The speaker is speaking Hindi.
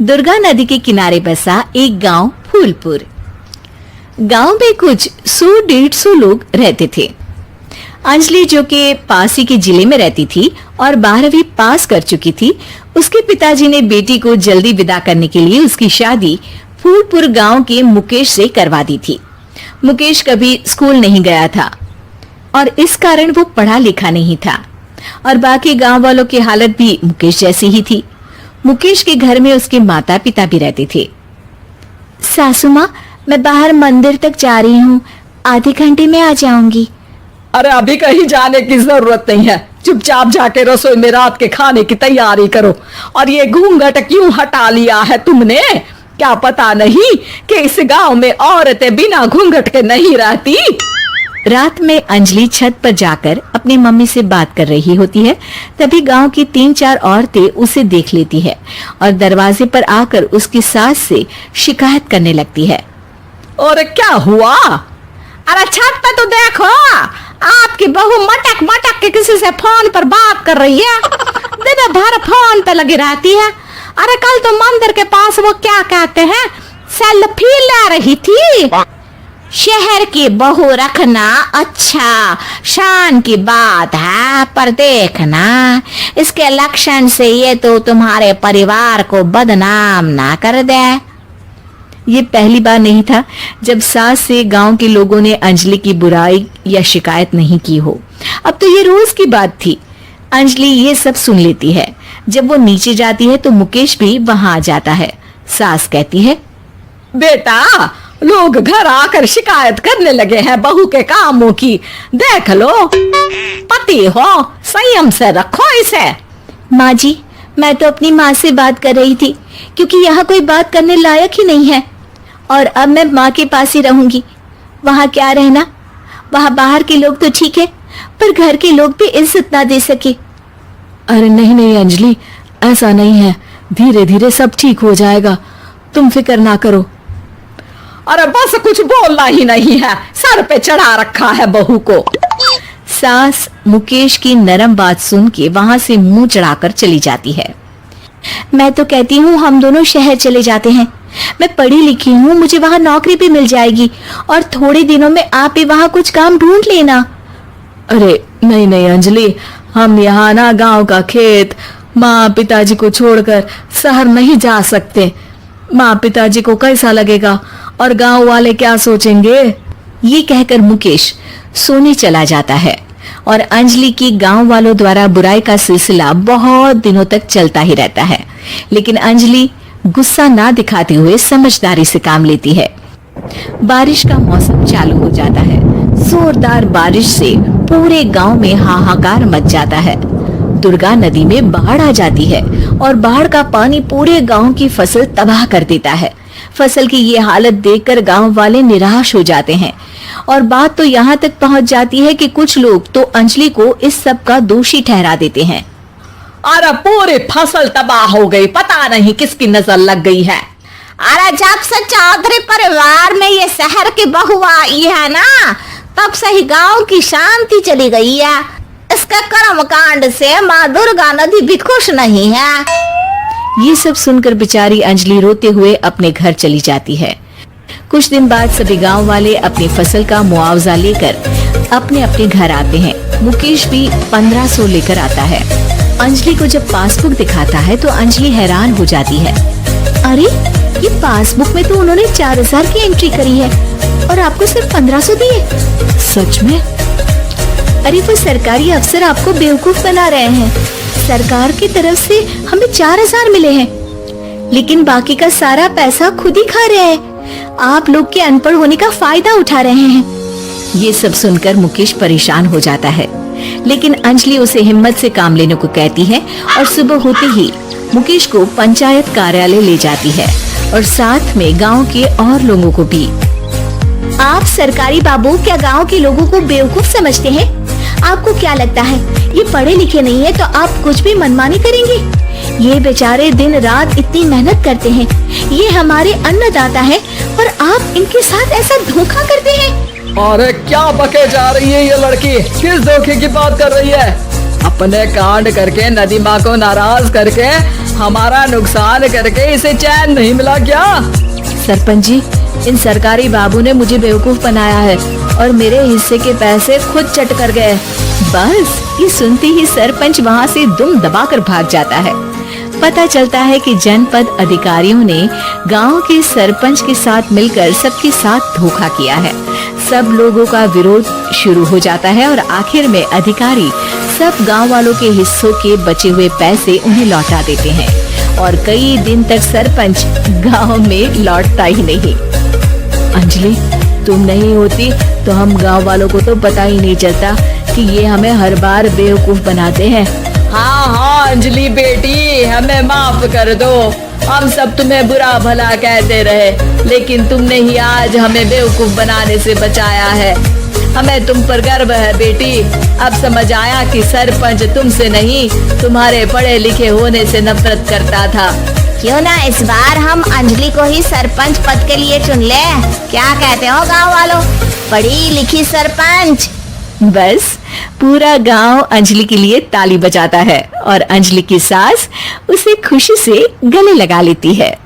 दुर्गा नदी के किनारे बसा एक गांव फूलपुर। गांव में कुछ 100-150 लोग रहते थे। अंजलि, जो कि पास ही के जिले में रहती थी और 12वीं पास कर चुकी थी, उसके पिताजी ने बेटी को जल्दी विदा करने के लिए उसकी शादी फूलपुर गांव के मुकेश से करवा दी थी। मुकेश कभी स्कूल नहीं गया था और इस कारण वो पढ़ा लिखा नहीं था और बाकी गांव वालों की हालत भी मुकेश जैसी ही थी। मुकेश के घर में उसके माता पिता भी रहते थे। सासू माँ, मैं बाहर मंदिर तक जा रही हूँ, आधे घंटे में आ जाऊंगी। अरे अभी कहीं जाने की जरूरत नहीं है, चुपचाप जाके रसोई में रात के खाने की तैयारी करो। और ये घूंघट क्यों हटा लिया है तुमने? क्या पता नहीं कि इस गांव में औरतें बिना घूंघट के नहीं रहती? रात में अंजलि छत पर जाकर अपनी मम्मी से बात कर रही होती है। तभी गांव की 3-4 औरतें उसे देख लेती है और दरवाजे पर आकर उसकी सास से शिकायत करने लगती है। और क्या हुआ? अरे छत पे तो देखो, आपकी बहू मटक मटक के किसी से फोन पर बात कर रही है। दिन भर फोन पे लगी रहती है। अरे कल तो मंदिर के पास वो क्या कहते हैं, सेल्फी ले रही थी। शहर की बहू रखना अच्छा शान की बात है, पर देखना इसके लक्षण से ये तो तुम्हारे परिवार को बदनाम ना कर दे। ये पहली बार नहीं था जब सास से गांव के लोगों ने अंजलि की बुराई या शिकायत नहीं की हो। अब तो ये रोज की बात थी। अंजलि ये सब सुन लेती है। जब वो नीचे जाती है तो मुकेश भी वहां आ जाता है। सास कहती है, बेटा, लोग घर आकर शिकायत करने लगे हैं बहू के कामों की। देख लो, पति हो, संयम से रखो इसे। माँ जी, मैं तो अपनी माँ से बात कर रही थी क्योंकि यहाँ कोई बात करने लायक ही नहीं है और अब मैं माँ के पास ही रहूंगी। वहाँ क्या रहना, वहाँ बाहर के लोग तो ठीक है पर घर के लोग भी इज्जत ना दे सके। अरे नहीं नहीं अंजलि, ऐसा नहीं है, धीरे धीरे सब ठीक हो जाएगा, तुम फिक्र ना करो। अरे बस कुछ बोलना ही नहीं है, सर पे चढ़ा रखा है बहू को। सास मुकेश की नरम बात सुन के वहां से मुंह चढ़ाकर चली जाती है। मैं तो कहती हूँ हम दोनों शहर चले जाते हैं। मैं पढ़ी लिखी हूँ, मुझे वहाँ नौकरी भी मिल जाएगी और थोड़े दिनों में आप भी वहाँ कुछ काम ढूंढ लेना। अरे नहीं नहीं अंजलि, हम यहाँ ना गांव का खेत, माँ पिताजी को छोड़कर शहर नहीं जा सकते। माँ पिताजी को कैसा लगेगा और गांव वाले क्या सोचेंगे? ये कहकर मुकेश सोने चला जाता है और अंजलि की गांव वालों द्वारा बुराई का सिलसिला बहुत दिनों तक चलता ही रहता है। लेकिन अंजलि गुस्सा ना दिखाते हुए समझदारी से काम लेती है। बारिश का मौसम चालू हो जाता है। जोरदार बारिश से पूरे गांव में हाहाकार मच जाता है। दुर्गा नदी में बाढ़ आ जाती है और बाढ़ का पानी पूरे गांव की फसल तबाह कर देता है। फसल की ये हालत देखकर गांव वाले निराश हो जाते हैं और बात तो यहाँ तक पहुँच जाती है कि कुछ लोग तो अंजलि को इस सब का दोषी ठहरा देते हैं। अरे पूरी फसल तबाह हो गई, पता नहीं किसकी नजर लग गई है। अरे जब से चौधरी परिवार में ये शहर की बहू आई है ना, तब से ही गांव की शांति चली गई है। इसके कर्म कांड से माँ दुर्गा नदी भी खुश नहीं है। ये सब सुनकर बेचारी अंजलि रोते हुए अपने घर चली जाती है। कुछ दिन बाद सभी गांव वाले अपनी फसल का मुआवजा लेकर अपने अपने घर आते हैं। मुकेश भी 1500 लेकर आता है। अंजलि को जब पासबुक दिखाता है तो अंजलि हैरान हो जाती है। अरे ये पासबुक में तो उन्होंने 4000 की एंट्री करी है और आपको सिर्फ 1500 दिए। सच में? अरे वो सरकारी अफसर आपको बेवकूफ बना रहे हैं। सरकार की तरफ से हमें 4000 मिले हैं, लेकिन बाकी का सारा पैसा खुद ही खा रहे हैं। आप लोग के अनपढ़ होने का फायदा उठा रहे हैं। ये सब सुनकर मुकेश परेशान हो जाता है, लेकिन अंजलि उसे हिम्मत से काम लेने को कहती है और सुबह होते ही मुकेश को पंचायत कार्यालय ले जाती है और साथ में गांव के और लोगों को भी। आप सरकारी बाबू क्या गांव के लोगों को बेवकूफ समझते हैं? आपको क्या लगता है ये पढ़े लिखे नहीं है तो आप कुछ भी मनमानी करेंगे? ये बेचारे दिन रात इतनी मेहनत करते हैं, ये हमारे अन्नदाता है और आप इनके साथ ऐसा धोखा करते हैं। अरे क्या बके जा रही है ये लड़की, किस धोखे की बात कर रही है? अपने कांड करके नदी माँ को नाराज करके हमारा नुकसान करके इसे चैन नहीं मिला क्या? सरपंच जी, इन सरकारी बाबू ने मुझे बेवकूफ बनाया है और मेरे हिस्से के पैसे खुद चट कर गए। बस ये सुनते ही सरपंच वहाँ से दुम दबाकर भाग जाता है। पता चलता है कि जनपद अधिकारियों ने गांव के सरपंच के साथ मिलकर सबके साथ धोखा किया है। सब लोगों का विरोध शुरू हो जाता है और आखिर में अधिकारी सब गांव वालों के हिस्सों के बचे हुए पैसे उन्हें लौटा देते हैं और कई दिन तक सरपंच गांव में लौटता ही नहीं। अंजलि, तुम नहीं होती तो हम गांव वालों को तो पता ही नहीं चलता कि ये हमें हर बार बेवकूफ बनाते हैं। हाँ हाँ अंजलि बेटी, हमें माफ कर दो। हम सब तुम्हें बुरा भला कहते रहे, लेकिन तुमने ही आज हमें बेवकूफ बनाने से बचाया है। हमें तुम पर गर्व है बेटी। अब समझ आया कि सरपंच तुमसे नहीं, तुम्हारे पढ़े लिखे होने से नफरत करता था। क्यों ना इस बार हम अंजलि को ही सरपंच पद के लिए चुन ले? क्या कहते हो गांव वालों? पढ़ी लिखी सरपंच। बस पूरा गांव अंजलि के लिए ताली बजाता है और अंजलि की सास उसे खुशी से गले लगा लेती है।